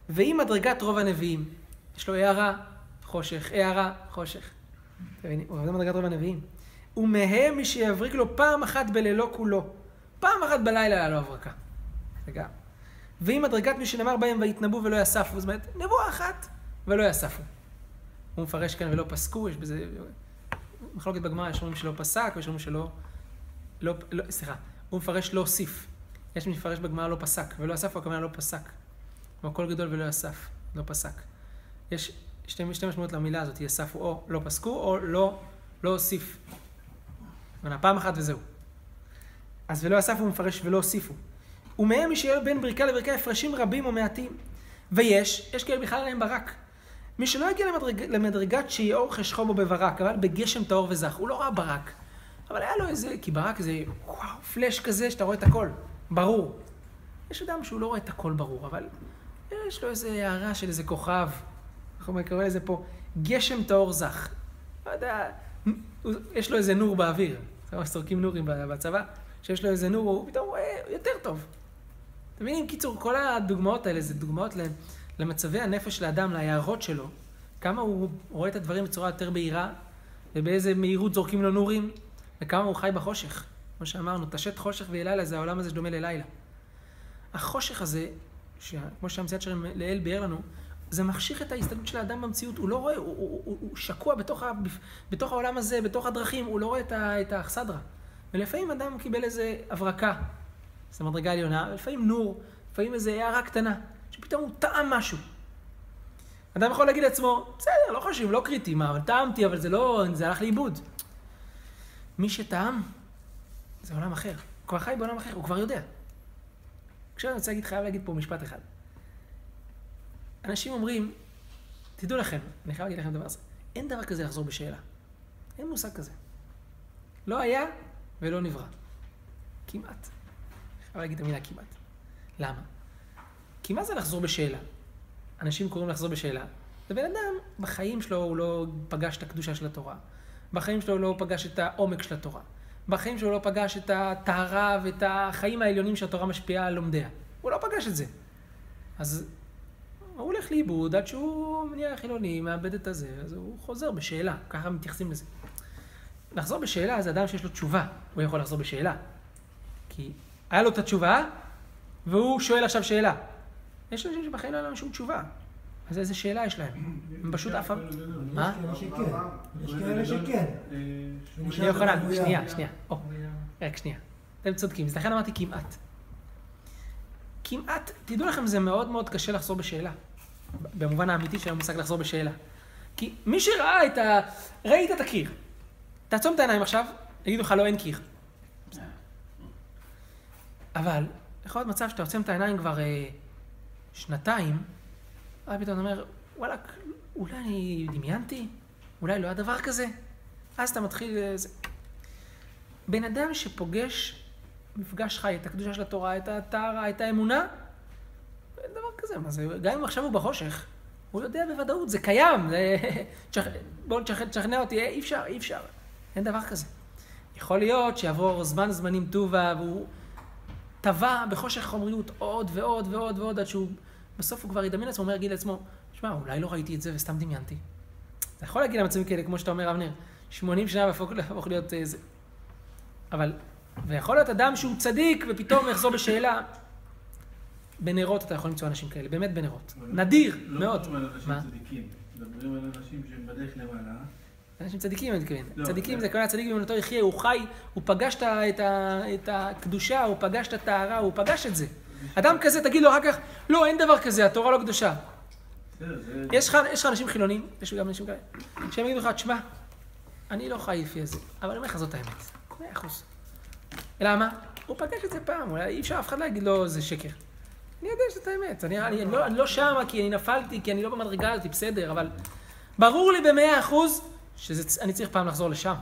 ועם מדרגת רוב הנביאים, יש לו הערה, חושך, הערה, חושך. זה מדרגת רוב הנביאים. ומהם מי שיבריק לו פעם אחת בלילו כולו. פעם אחת בלילה היה לו הברקה. רגע. ואם מדרגת מי שנאמר בהם ויתנבאו ולא יספו, זאת אומרת, נבואה אחת ולא יספו. הוא מפרש כאן ולא פסקו, יש בזה מחלוקת בגמרא, יש אומרים שלא פסק, ויש אומרים שלא, סליחה, הוא מפרש לא הוסיף. יש מי מפרש בגמרא לא פסק, ולא יסף, הכוונה לא פסק. כמו כל גדול ולא יסף, לא פסק. יש שתי משמעות למילה הזאת, יספו או לא פסקו, או לא הוסיף. פעם אחת וזהו. אז ולא יספו הוא מפרש ולא הוסיפו. ומהם מי שיהיה בין בריקה לבריקה הפרשים רבים או מעטים. ויש כאלה בכלל עליהם ברק. מי שלא הגיע למדרגת שיאור חשכו בו בברק, אבל בגשם טהור וזך, הוא לא ראה ברק. אבל היה לו איזה, כי ברק זה וואו, פלש כזה שאתה רואה את הכל, ברור. יש אדם שהוא לא רואה את הכל ברור, אבל יש לו איזה הערה של איזה כוכב, אנחנו קוראים לזה פה, גשם טהור זך. לא יודע, יש לו איזה נור באוויר, זה ממש סורקים נורים בצבא, שיש לו איזה נור, הוא פתאום רואה יותר טוב. אתם מבינים, קיצור, כל הדוגמאות האלה, זה דוגמאות למצבי הנפש של האדם, להערות שלו, כמה הוא רואה את הדברים בצורה יותר בהירה, ובאיזה מהירות זורקים לו נורים, וכמה הוא חי בחושך. כמו שאמרנו, תשת חושך ולילה, זה העולם הזה שדומה ללילה. החושך הזה, כמו שהמציאת שרים לאל ביאר לנו, זה מחשיך את ההסתכלות של האדם במציאות, הוא לא רואה, הוא שקוע בתוך העולם הזה, בתוך הדרכים, הוא לא רואה את האכסדרה. ולפעמים אדם קיבל איזה הברקה, זו מדרגה עליונה, ולפעמים נור, לפעמים איזו הערה קטנה, שפתאום הוא טעם משהו. אדם יכול להגיד לעצמו, בסדר, לא חשוב, לא קריטי, אבל טעמתי, אבל זה הלך לאיבוד. מי שטעם, זה עולם אחר. הוא כבר חי בעולם אחר, הוא כבר יודע. עכשיו אני רוצה חייב להגיד פה משפט אחד. אנשים אומרים, תדעו לכם, אני חייב להגיד לכם דבר הזה, אין דבר כזה לחזור בשאלה. אין מושג כזה. לא היה ולא נברא. כמעט. אני חייב להגיד את המילה כמעט. למה? כי מה זה לחזור בשאלה? אנשים קוראים לחזור בשאלה. זה בן אדם, בחיים שלו הוא לא פגש את הקדושה של התורה. בחיים שלו הוא לא פגש את העומק של התורה. בחיים שלו הוא לא פגש את הטהרה ואת החיים העליונים שהתורה משפיעה על לומדיה. הוא לא פגש את זה. אז הוא הולך לאיבוד עד שהוא נהיה חילוני, מאבד את הזה, אז הוא חוזר בשאלה. ככה מתייחסים לזה. לחזור בשאלה זה אדם שיש לו תשובה. הוא יכול לחזור בשאלה. כי היה לו את התשובה, והוא שואל עכשיו שאלה. יש אנשים שבחיים לא היה להם שום תשובה. אז איזה שאלה יש להם? הם פשוט אף פעם... מה? יש כאלה שכן. אני יכולה, שנייה. רק שנייה. אתם צודקים, אז לכן אמרתי כמעט. כמעט, תדעו לכם, זה מאוד מאוד קשה לחזור בשאלה. במובן האמיתי של המושג לחזור בשאלה. כי מי שראה ראית את הקיר. תעצום את העיניים עכשיו, יגידו לך לא אין קיר. אבל, יכול להיות מצב שאתה עוצם את העיניים כבר שנתיים, פתאום אומר, וואלה, אולי אני דמיינתי? אולי לא היה דבר כזה? אז אתה מתחיל... בן אדם שפוגש מפגש חי, את הקדושה של התורה, את הטהרה, את האמונה, אין דבר כזה. מה זה? גם אם עכשיו הוא בחושך, הוא יודע בוודאות, זה קיים. בואו תשכנע אותי, אי אפשר. אין דבר כזה. יכול להיות שיעבור זמנים טובה, והוא טבע בחושך חומריות עוד ועוד ועוד ועוד, עד שהוא בסוף הוא כבר ידמיין לעצמו, אומר יגיד לעצמו, שמע, אולי לא ראיתי את זה וסתם דמיינתי. אתה יכול להגיד למצבים כאלה, כמו שאתה אומר, אבנר, 80 שנה והפוך להיות זה. אבל, ויכול להיות אדם שהוא צדיק, ופתאום יחזור בשאלה. בנרות אתה יכול למצוא אנשים כאלה, באמת בנרות. נדיר, מאוד. לא מדברים על אנשים צדיקים, מדברים על אנשים שהם בדרך למעלה. אנשים צדיקים, אני מתכוון. צדיקים זה כל הצדיק במונתו יחיה, הוא חי, הוא פגש את הקדושה, הוא פגש את הטהרה, הוא פגש את זה. אדם כזה, תגיד לו אחר כך, לא, אין דבר כזה, התורה לא קדושה. יש לך אנשים חילונים, יש גם אנשים כאלה, שהם יגידו לך, תשמע, אני לא חי לפי זה, אבל אני אומר לך זאת האמת. 100%. למה? הוא פגש את זה פעם, אולי אי אפשר אף אחד להגיד לו, זה שקר. אני יודע שזאת האמת, אני לא שמה כי אני נפלתי, כי אני לא במדרגה הזאת, בסדר, אבל ברור לי ב100% שאני צריך פעם לחזור לשם.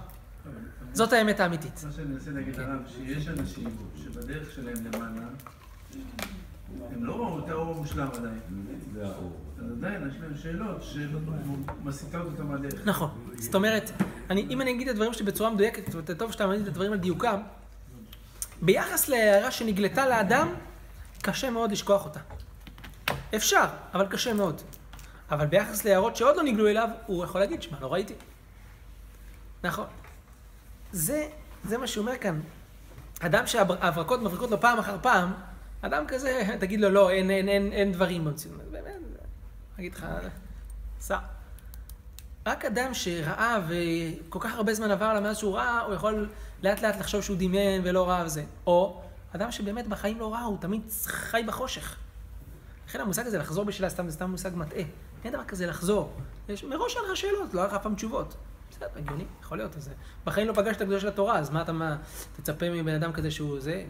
זאת האמת האמיתית. מה שאני רוצה להגיד עליו, שיש אנשים שבדרך שלהם למעלה, הם לא ראו את האור מושלם עדיין. זה האור. אז עדיין יש להם שאלות שמסיטות אותם מהדרך. נכון. זאת אומרת, אם אני אגיד את הדברים שלי בצורה מדויקת, טוב שאתה מעניין את הדברים על דיוקם, ביחס להערה שנגלתה לאדם, קשה מאוד לשכוח אותה. אפשר, אבל קשה מאוד. אבל ביחס להערות שעוד לא נגלו אליו, הוא יכול להגיד, שמה, לא ראיתי. נכון. זה מה שהוא אומר כאן. אדם שההברקות מבריקות לו פעם אחר פעם, אדם כזה, תגיד לו, לא, אין דברים במציאות. באמת, אגיד לך, סע. רק אדם שראה וכל כך הרבה זמן עבר למאז שהוא ראה, הוא יכול לאט לאט לחשוב שהוא דמיין ולא ראה וזה. או אדם שבאמת בחיים לא ראה, הוא תמיד חי בחושך. לכן המושג הזה לחזור בשבילה סתם, זה סתם מושג מטעה. אין דבר כזה לחזור. מראש אין לך שאלות, לא היה לך פעם תשובות. בסדר, הגיוני, יכול להיות. אז בחיים לא פגשת את הקדושה של התורה, אז מה אתה תצפה מבן אדם כזה שהוא זה?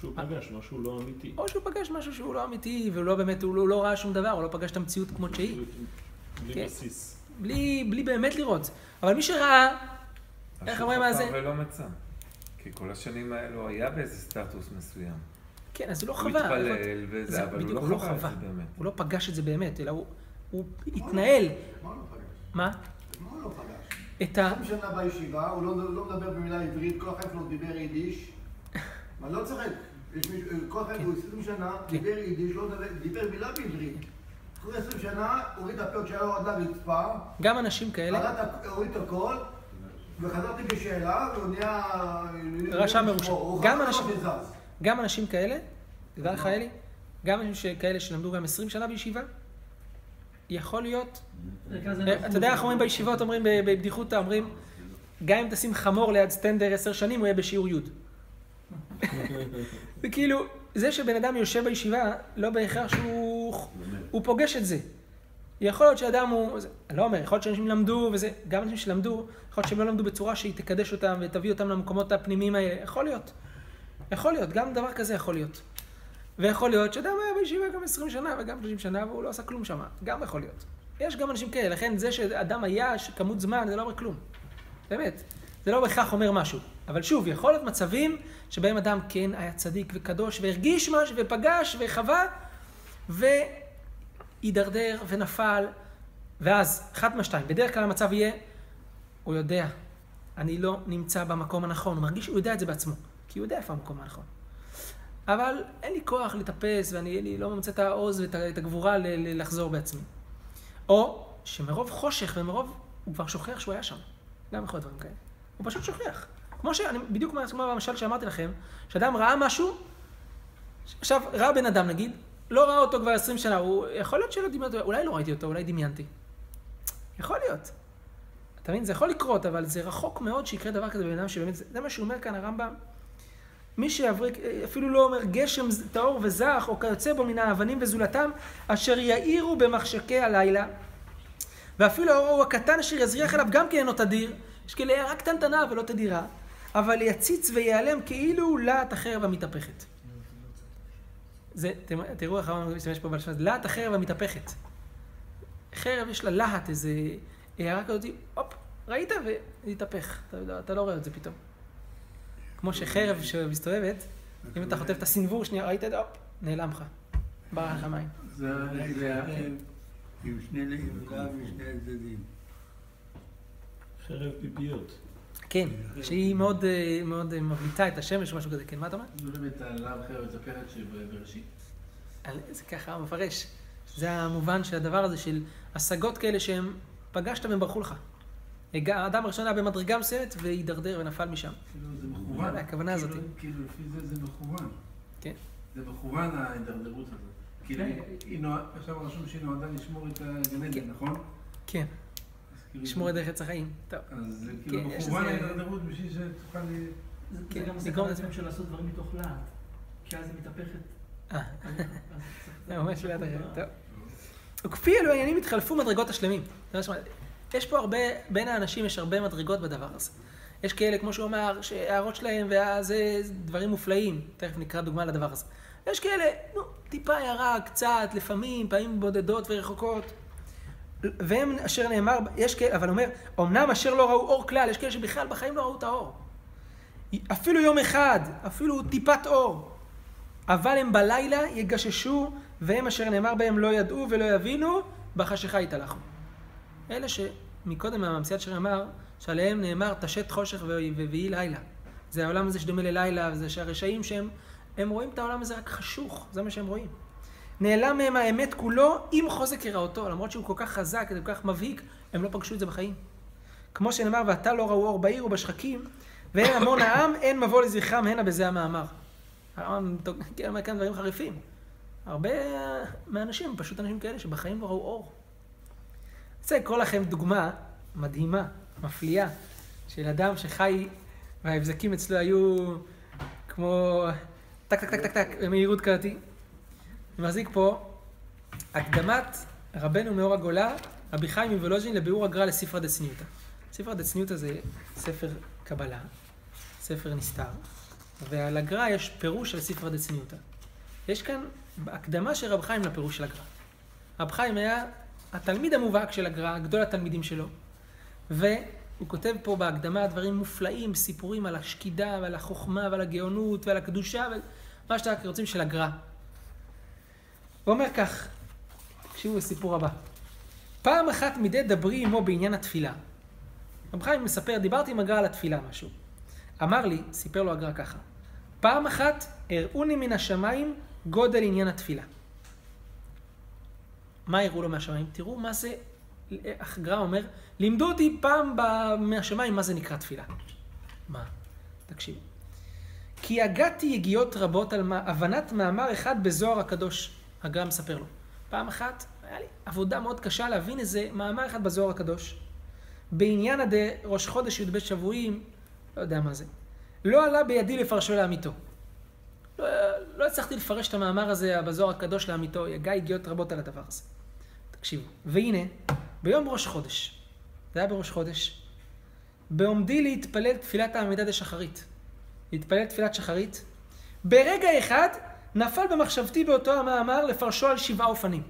שהוא פגש משהו לא אמיתי. או שהוא פגש משהו שהוא לא אמיתי, והוא לא באמת, הוא לא ראה שום דבר, הוא לא פגש את המציאות כמו שהיא. בלי בסיס. בלי באמת לראות. אבל מי שראה, איך אומרים מה זה? השוק ולא מצא. כי כל השנים האלו היה באיזה סטטוס מסוים. כן, אז הוא לא הוא חווה. מתפלל וזה, אבל הוא לא חווה את זה באמת. הוא לא פגש את זה באמת, אלא הוא התנהל. מה הוא לא פגש? מה? מה הוא לא פגש? את ה... 20 שנה בישיבה, הוא לא מדבר במילה עברית, כל החיים שלו דיבר יידיש. אני לא צוחק. כל החיים הוא 20 שנה, דיבר יידיש, לא דיבר מילה בעברית. אחרי 20 שנה, הוריד את הפיות שהיה לו עד לרצפה. גם אנשים כאלה... הוריד את הכל, וחזרתי בשאלה, והוא נהיה... רשע מרושע. גם גם אנשים כאלה, תדע לך אלי, גם אנשים כאלה שלמדו גם 20 שנה בישיבה, יכול להיות... אתה יודע איך אומרים בישיבות, אומרים בבדיחותא, אומרים, גם אם תשים חמור ליד סטנדר 10 שנים, הוא יהיה בשיעור י'. וכאילו, זה שבן אדם יושב בישיבה, לא בהכרח שהוא פוגש את זה. יכול להיות שאדם הוא... אני לא אומר, יכול להיות שאנשים למדו, וזה... גם אנשים שלמדו, יכול להיות שהם לא למדו בצורה שהיא תקדש אותם ותביא אותם למקומות הפנימיים האלה. יכול להיות. יכול להיות, גם דבר כזה יכול להיות. ויכול להיות שאדם היה בישיבה גם 20 שנה וגם 30 שנה, והוא לא עשה כלום שם. גם יכול להיות. יש גם אנשים כאלה, לכן זה שאדם היה כמות זמן, זה לא אומר כלום. באמת. זה לא בהכרח אומר משהו. אבל שוב, יכול להיות מצבים שבהם אדם כן היה צדיק וקדוש והרגיש משהו ופגש וחווה והידרדר ונפל. ואז, אחד מהשתיים, בדרך כלל המצב יהיה, הוא יודע, אני לא נמצא במקום הנכון. הוא מרגיש, הוא יודע את זה בעצמו, כי הוא יודע איפה המקום הנכון. אבל אין לי כוח לטפס ואני לא ממצא את העוז ואת הגבורה לחזור בעצמי. או שמרוב חושך ומרוב, הוא כבר שוכח שהוא היה שם. גם יכול להיות דברים כאלה. הוא פשוט שוכח. כמו שאני, בדיוק כמו במשל שאמרתי לכם, שאדם ראה משהו, עכשיו ראה בן אדם נגיד, לא ראה אותו כבר 20 שנה, הוא יכול להיות שלא דמיינתי אותו, אולי לא ראיתי אותו, אולי דמיינתי. יכול להיות. אתה מבין, זה יכול לקרות, אבל זה רחוק מאוד שיקרה דבר כזה בבן אדם שבאמת, זה מה שהוא אומר כאן הרמב"ם, מי שיבריק, אפילו לא אומר גשם טהור וזך, או כיוצא בו מן האבנים וזולתם, אשר יאירו במחשכי הלילה, ואפילו האור הקטן אשר יזריח אליו גם כן אינו תדיר, יש כאלה הערה קטנטנה ולא תדירה, אבל יציץ ויעלם כאילו להט החרב המתהפכת. זה, תראו איך הרמב"ם משתמש פה בלשון, להט החרב המתהפכת. חרב יש לה להט, איזה הערה כזאת, הופ, ראית והתהפך, אתה לא רואה את זה פתאום. כמו שחרב שמסתובבת, אם אתה חוטף את הסנבור שנייה, ראית את זה, הופ, נעלם לך. ברח לך מים. זה עם שני נעילה ושני הצדדים. חרב פיפיות. כן, שהיא מאוד מבליטה את השמש או משהו כזה, כן, מה אתה אומר? זה באמת הלאו חרב מתהפכת שבראשית. זה ככה מפרש. זה המובן של הדבר הזה של השגות כאלה שהם פגשת והם ברחו לך. האדם הראשון היה במדרגה מסוימת והידרדר ונפל משם. כאילו זה מכוון. הכוונה הזאת. כאילו לפי זה מכוון. כן. זה מכוון ההידרדרות הזאת. כאילו, עכשיו רשום שהיא נועדה לשמור את הגן עדן, נכון? כן. לשמור את דרך עץ החיים. טוב. אז זה כאילו מכוון ההידרדרות בשביל שתוכל... זה גם סכנה לעצמם של לעשות דברים מתוך להט. כי אז היא מתהפכת. זה ממש ליד אחרת. טוב. וכפי אלו העניינים התחלפו מדרגות השלמים. יש פה הרבה, בין האנשים יש הרבה מדרגות בדבר הזה. יש כאלה, כמו שהוא אמר, שהערות שלהם וזה דברים מופלאים. תכף נקרא דוגמה לדבר הזה. יש כאלה, טיפה הערה, קצת, לפעמים, פעמים בודדות ורחוקות. והם אשר נאמר, יש כאלה, אבל אומר, אמנם אשר לא ראו אור כלל, יש כאלה שבכלל בחיים לא ראו את האור. אפילו יום אחד, אפילו טיפת אור. אבל הם בלילה יגששו, והם אשר נאמר בהם לא ידעו ולא יבינו, בחשיכה יתהלכו. אלה שמקודם הממציאת שר אמר, שעליהם נאמר תשת חושך ויהי לילה. זה העולם הזה שדומה ללילה, וזה שהרשעים הם רואים את העולם הזה רק חשוך, זה מה שהם רואים. נעלם מהם האמת כולו עם חוזק הראותו, למרות שהוא כל כך חזק, כל כך מבהיק, הם לא פגשו את זה בחיים. כמו שנאמר, ואתה לא ראו אור בעיר ובשחקים, ואין המון העם, אין מבוא לזכרם, הנה בזה המאמר. הרמב"ם אומר כאן דברים חריפים. הרבה מהאנשים, פשוט אנשים כאלה שבחיים לא ראו אור. אני רוצה לקרוא לכם דוגמה מדהימה, מפליאה, של אדם שחי, וההבזקים אצלו היו כמו טק טק טק טק טק, במהירות כזאתי. אני מחזיק פה הקדמת רבנו מאור הגולה, רבי חיים מוולוז'ין, לביאור הגר"א לספרא דצניותא. ספרא דצניותא זה ספר קבלה, ספר נסתר, ועל הגר"א יש פירוש של ספרא דצניותא. יש כאן הקדמה של רב חיים לפירוש של הגר"א. רב חיים היה התלמיד המובהק של הגר"א, גדול התלמידים שלו, והוא כותב פה בהקדמה דברים מופלאים, סיפורים על השקידה ועל החוכמה ועל הגאונות ועל הקדושה ומה שאתם רוצים של הגר"א. הוא אומר כך, תקשיבו לסיפור הבא. פעם אחת מדי דברי עמו בעניין התפילה. רב חיים מספר, דיברתי עם הגר"א על התפילה משהו. אמר לי, סיפר לו הגר"א ככה, פעם אחת הראוני מן השמיים גודל עניין התפילה. מה הראו לו מהשמיים? תראו מה זה, הגר"א אומר, לימדו אותי פעם מהשמיים מה זה נקרא תפילה. מה? תקשיב. כי הגעתי יגיעות רבות על הבנת מאמר אחד בזוהר הקדוש. הגר"א מספר לו. פעם אחת, היה לי עבודה מאוד קשה להבין איזה מאמר אחד בזוהר הקדוש. בעניין ראש חודש י"ב שבועים, לא יודע מה זה. לא עלה בידי לפרשו לאמיתו. לא הצלחתי לפרש את המאמר הזה בזוהר הקדוש לאמיתו, יגע יגיעות רבות על הדבר הזה. תקשיבו. והנה, ביום ראש חודש, זה היה בראש חודש, בעומדי להתפלל תפילת העמידה דשחרית. להתפלל תפילת שחרית. ברגע אחד נפל במחשבתי באותו המאמר לפרשו על 7 אופנים.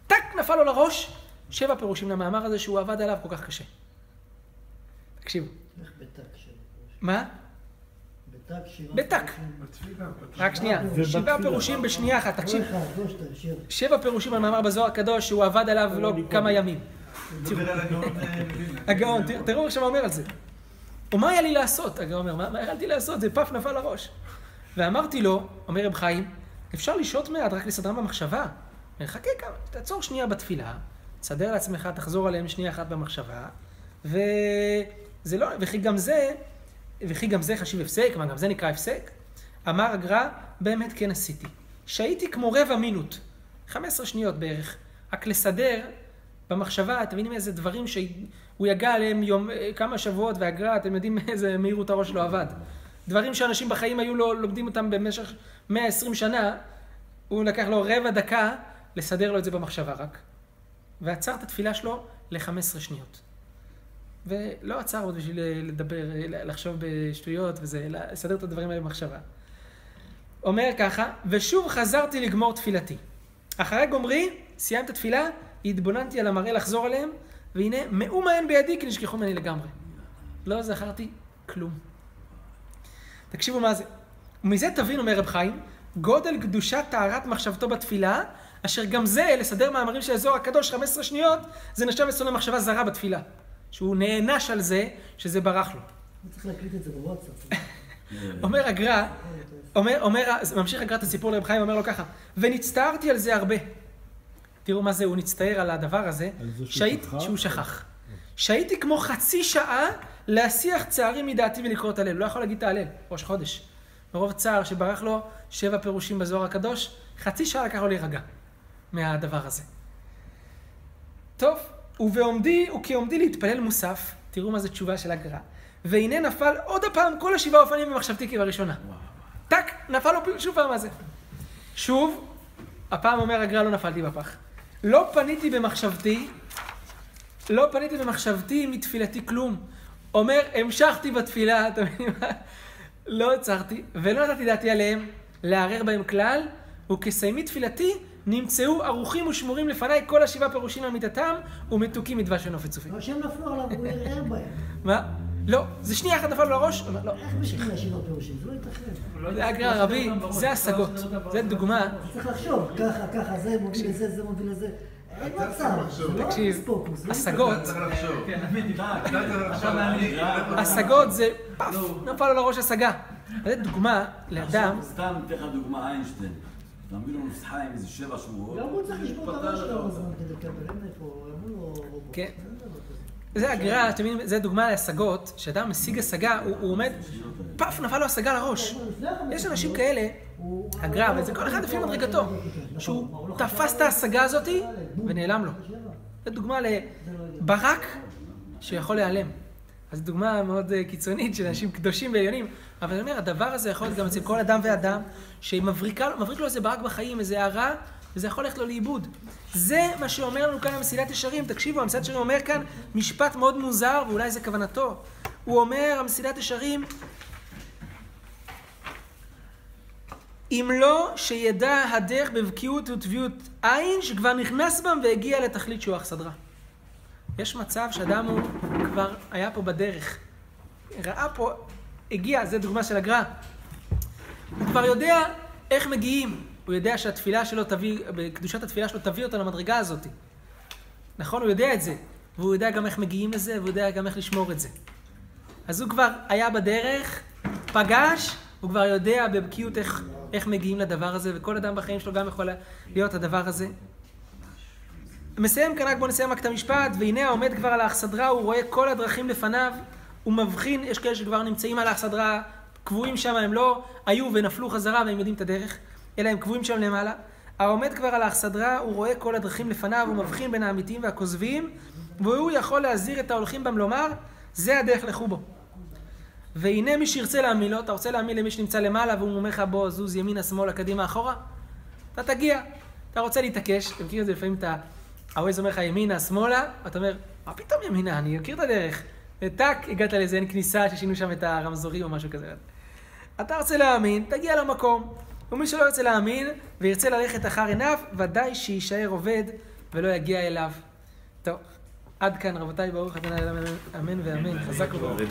טק, נפל לו לראש 7 פירושים למאמר הזה שהוא עבד עליו כל כך קשה. תקשיבו. איך בטק 7 פירושים? מה? בטק 7 בטק. רק שנייה. 7 פירושים בשנייה אחת, תקשיב. 7 פירושים על מאמר בזוהר הקדוש שהוא עבד עליו לא כמה ימים. מדבר על הגאון, תראו איך שמה אומר על זה. ומה היה לי לעשות? הגאון אומר, מה יכלתי לעשות? זה פף נפל לראש. ואמרתי לו, אומר רב חיים, אפשר לשהות מעט, רק לסדרם במחשבה. חכה כמה, תעצור שנייה בתפילה, תסדר לעצמך, תחזור עליהם שנייה אחת במחשבה, וזה לא, וכי גם זה חשיב הפסק, מה גם זה נקרא הפסק? אמר הגר"א, באמת כן עשיתי. שהייתי כמו רבע מינוט, 15 שניות בערך, רק לסדר במחשבה, אתם מבינים איזה דברים שהוא יגע עליהם כמה שבועות, והגר"א, אתם יודעים איזה מהירות הראש לא עבד. דברים שאנשים בחיים היו לומדים אותם במשך 120 שנה, הוא לקח לו רבע דקה לסדר לו את זה במחשבה רק. ועצר את התפילה שלו ל-15 שניות. ולא עצר עוד בשביל לדבר, לחשוב בשטויות וזה, לסדר את הדברים האלה במחשבה. אומר ככה, ושוב חזרתי לגמור תפילתי. אחרי גומרי, סיים את התפילה, התבוננתי על המראה לחזור עליהם, והנה, מאומה אין בידי כי נשכחו ממני לגמרי. לא זכרתי כלום. תקשיבו מה זה. ומזה תבין, אומר רב חיים, גודל קדושת טהרת מחשבתו בתפילה, אשר גם זה, לסדר מאמרים של הזוהר הקדוש 15 שניות, זה נחשב אצלנו מחשבה זרה בתפילה. שהוא נענש על זה, שזה ברח לו. הוא צריך להקליט את זה בוואטסאפ. אומר הגר"א, ממשיך הגר"א את הסיפור לרב חיים, אומר לו ככה, ונצטערתי על זה הרבה. תראו מה זה, הוא נצטער על הדבר הזה, שהוא שכח. שהייתי כמו חצי שעה להסיח צערים מדעתי ולקרוא את הלל. לא יכול להגיד את ההלל, ראש חודש. מרוב צער שברח לו 7 פירושים בזוהר הקדוש, חצי שעה לקח לו להירגע מהדבר הזה. טוב, וכעומדי להתפלל מוסף, תראו מה זה תשובה של הגר"א, והנה נפל עוד הפעם כל 7 אופנים במחשבתי כבראשונה. טק, נפל לו שוב פעם מה זה. שוב, הפעם אומר הגר"א לא נפלתי בפח. לא פניתי במחשבתי מתפילתי כלום. אומר, המשכתי בתפילה, אתה מבין מה? לא עצרתי, ולא נתתי דעתי עליהם, לערער בהם כלל, וכסיימי תפילתי, נמצאו ערוכים ושמורים לפניי כל 7 פירושים אמיתתם, ומתוקים מדבש ונופת צופים. אבל שהם נפלו עליו, הוא ערער בהם. מה? לא, זה שנייה אחת נפל לו לראש, לא. איך בשביל 7 פירושים? זה לא יתכן. זה הגר"א רבי, זה השגות, זה דוגמה. צריך לחשוב, ככה, זה מוביל לזה, זה מוביל לזה. אין מצב, זה לא ספוקוס. השגות, השגות, השגות זה פף, נפל לו לראש השגה. זה דוגמה לאדם. סתם נתן לך דוגמה איינשטיין. תעמיד לו נוסחה עם איזה 7 שבועות. גם הוא צריך לשבור את הראש שלו בזמן כדי לקבל, אין איפה, אמרו לו רובוט. כן. זה הגר"א, אתם מבינים, זה דוגמה להשגות, שאדם משיג השגה, הוא עומד, פאף, נפל לו השגה לראש. יש אנשים כאלה, הגר"א, וזה כל אחד לפי מדרגתו, שהוא תפס את ההשגה הזאת ונעלם לו. זו דוגמה לברק שיכול להיעלם. אז זו דוגמה מאוד קיצונית של אנשים קדושים ועליונים, אבל אני אומר, הדבר הזה יכול להיות גם אצל כל אדם ואדם, שמבריק לו איזה ברק בחיים, איזה הערה, וזה יכול ללכת לו לאיבוד. זה מה שאומר לנו כאן המסילת ישרים. תקשיבו, המסילת ישרים אומר כאן משפט מאוד מוזר, ואולי זה כוונתו. הוא אומר, המסילת ישרים, אם לא שידע הדרך בבקיאות וטבעיות עין, שכבר נכנס בם והגיע לתכלית שהוא אכסדרה. יש מצב שאדם הוא כבר היה פה בדרך. ראה פה, הגיע, זה דוגמה של הגר"א. הוא כבר יודע איך מגיעים. הוא יודע שהתפילה שלו תביא, בקדושת התפילה שלו תביא אותה למדרגה הזאת. נכון? הוא יודע את זה. והוא יודע גם איך מגיעים לזה, והוא יודע גם איך לשמור את זה. אז הוא כבר היה בדרך, פגש, הוא כבר יודע בבקיאות איך מגיעים לדבר הזה, וכל אדם בחיים שלו גם יכול להיות הדבר הזה. מסיים כאן, רק בוא נסיים רק את המשפט, והנה העומד כבר על האכסדרה, הוא רואה כל הדרכים לפניו, הוא מבחין, יש כאלה שכבר נמצאים על האכסדרה, קבועים שם, הם לא היו ונפלו חזרה והם יודעים את הדרך, אלא הם קבועים שם למעלה. העומד כבר על האכסדרה, הוא רואה כל הדרכים לפניו, הוא מבחין בין האמיתיים והכוזבים, והוא יכול להזהיר את ההולכים בם לומר, זה הדרך לכו בו. והנה מי שירצה להאמין לו, אתה רוצה להאמין למי שנמצא למעלה, והוא אומר לך בוא זוז ימינה, שמאלה, קדימה, אחורה, אתה תגיע. אתה רוצה להתעקש, אתה מכיר את זה לפעמים, הווייז אומר לך ימינה, שמאלה, אתה אומר, מה פתאום ימינה, אני מכיר את הדרך. וטק, הגעת לזה, אין כניסה, ששינו שם את הרמזורים או משהו כזה. אתה רוצה להאמין, תגיע למקום. ומי שלא ירצה להאמין וירצה ללכת אחר עיניו, ודאי שישאר עובד ולא יגיע אליו. טוב, עד כאן רבותיי, ברוך ה' אמן ואמן, חזק וברוך.